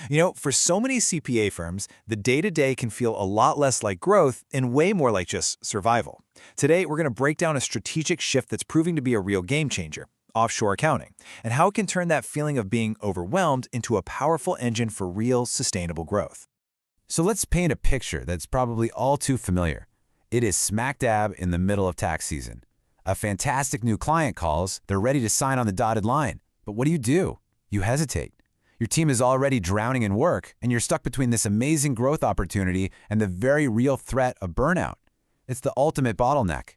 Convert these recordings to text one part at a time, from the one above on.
For so many CPA firms, the day-to-day can feel a lot less like growth and way more like just survival. Today, we're going to break down a strategic shift that's proving to be a real game changer, offshore accounting, and how it can turn that feeling of being overwhelmed into a powerful engine for real, sustainable growth. So let's paint a picture that's probably all too familiar. It is smack dab in the middle of tax season. A fantastic new client calls, they're ready to sign on the dotted line. But what do? You hesitate. Your team is already drowning in work, and you're stuck between this amazing growth opportunity and the very real threat of burnout. It's the ultimate bottleneck.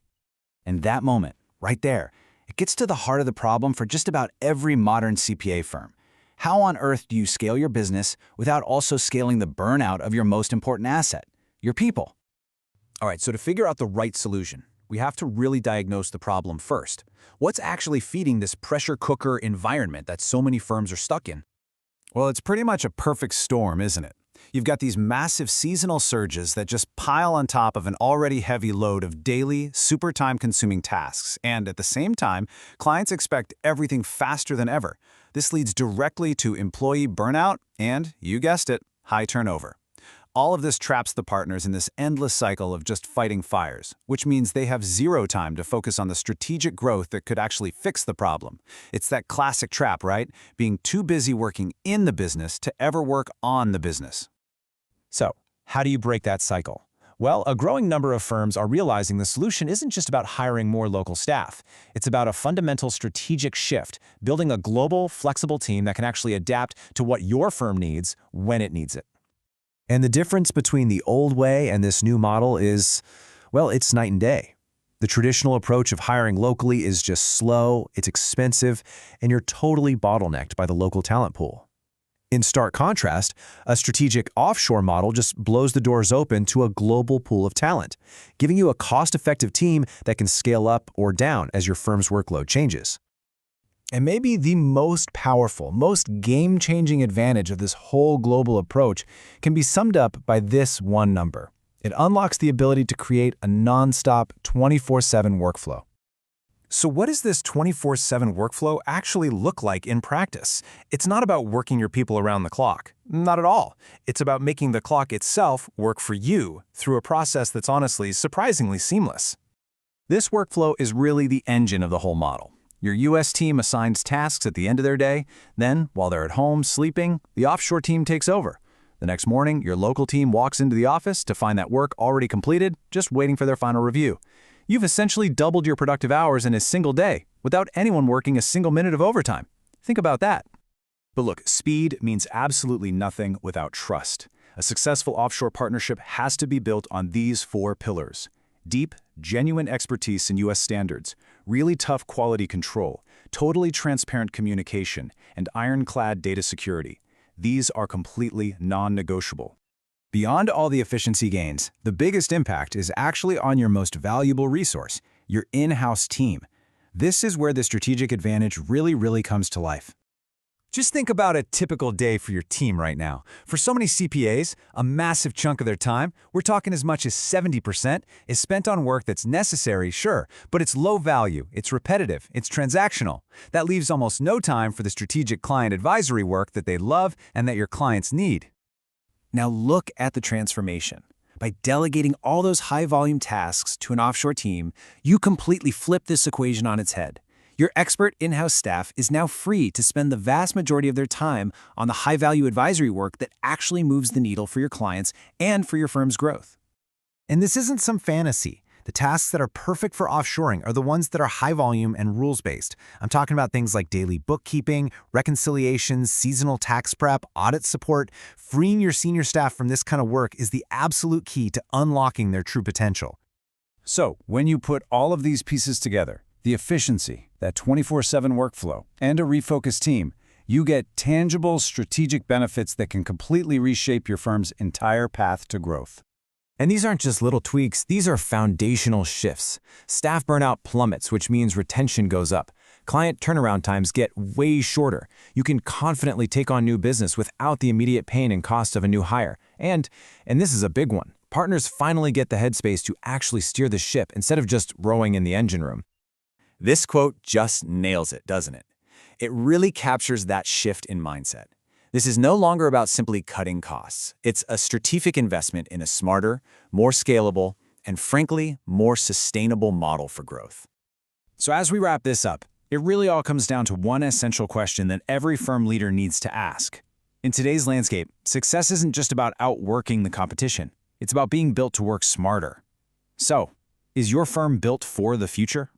And that moment, right there, it gets to the heart of the problem for just about every modern CPA firm. How on earth do you scale your business without also scaling the burnout of your most important asset, your people? All right, so to figure out the right solution, we have to really diagnose the problem first. What's actually feeding this pressure cooker environment that so many firms are stuck in? Well, it's pretty much a perfect storm, isn't it? You've got these massive seasonal surges that just pile on top of an already heavy load of daily, super time-consuming tasks, and at the same time, clients expect everything faster than ever. This leads directly to employee burnout and, you guessed it, high turnover. All of this traps the partners in this endless cycle of just fighting fires, which means they have zero time to focus on the strategic growth that could actually fix the problem. It's that classic trap, right? Being too busy working in the business to ever work on the business. So, how do you break that cycle? Well, a growing number of firms are realizing the solution isn't just about hiring more local staff. It's about a fundamental strategic shift, building a global, flexible team that can actually adapt to what your firm needs when it needs it. And the difference between the old way and this new model is, well, it's night and day. The traditional approach of hiring locally is just slow, it's expensive, and you're totally bottlenecked by the local talent pool. In stark contrast, a strategic offshore model just blows the doors open to a global pool of talent, giving you a cost-effective team that can scale up or down as your firm's workload changes. And maybe the most powerful, most game-changing advantage of this whole global approach can be summed up by this one number. It unlocks the ability to create a non-stop 24/7 workflow. So what does this 24/7 workflow actually look like in practice? It's not about working your people around the clock. Not at all. It's about making the clock itself work for you through a process that's honestly surprisingly seamless. This workflow is really the engine of the whole model. Your U.S. team assigns tasks at the end of their day. Then, while they're at home sleeping, the offshore team takes over. The next morning, your local team walks into the office to find that work already completed, just waiting for their final review. You've essentially doubled your productive hours in a single day without anyone working a single minute of overtime. Think about that. But look, speed means absolutely nothing without trust. A successful offshore partnership has to be built on these 4 pillars. Deep, genuine expertise in U.S. standards, really tough quality control, totally transparent communication, and ironclad data security. These are completely non-negotiable. Beyond all the efficiency gains, the biggest impact is actually on your most valuable resource, your in-house team. This is where the strategic advantage really comes to life. Just think about a typical day for your team right now. For so many CPAs, a massive chunk of their time, we're talking as much as 70%, is spent on work that's necessary, sure, but it's low value, it's repetitive, it's transactional. That leaves almost no time for the strategic client advisory work that they love and that your clients need. Now look at the transformation. By delegating all those high-volume tasks to an offshore team, you completely flip this equation on its head. Your expert in-house staff is now free to spend the vast majority of their time on the high-value advisory work that actually moves the needle for your clients and for your firm's growth. And this isn't some fantasy. The tasks that are perfect for offshoring are the ones that are high-volume and rules-based. I'm talking about things like daily bookkeeping, reconciliations, seasonal tax prep, audit support. Freeing your senior staff from this kind of work is the absolute key to unlocking their true potential. So, when you put all of these pieces together, the efficiency, that 24/7 workflow, and a refocused team, you get tangible strategic benefits that can completely reshape your firm's entire path to growth. And these aren't just little tweaks, these are foundational shifts. Staff burnout plummets, which means retention goes up. Client turnaround times get way shorter. You can confidently take on new business without the immediate pain and cost of a new hire. And this is a big one, partners finally get the headspace to actually steer the ship instead of just rowing in the engine room. This quote just nails it, doesn't it? It really captures that shift in mindset. This is no longer about simply cutting costs. It's a strategic investment in a smarter, more scalable, and frankly, more sustainable model for growth. So as we wrap this up, it really all comes down to one essential question that every firm leader needs to ask. In today's landscape, success isn't just about outworking the competition. It's about being built to work smarter. So, is your firm built for the future?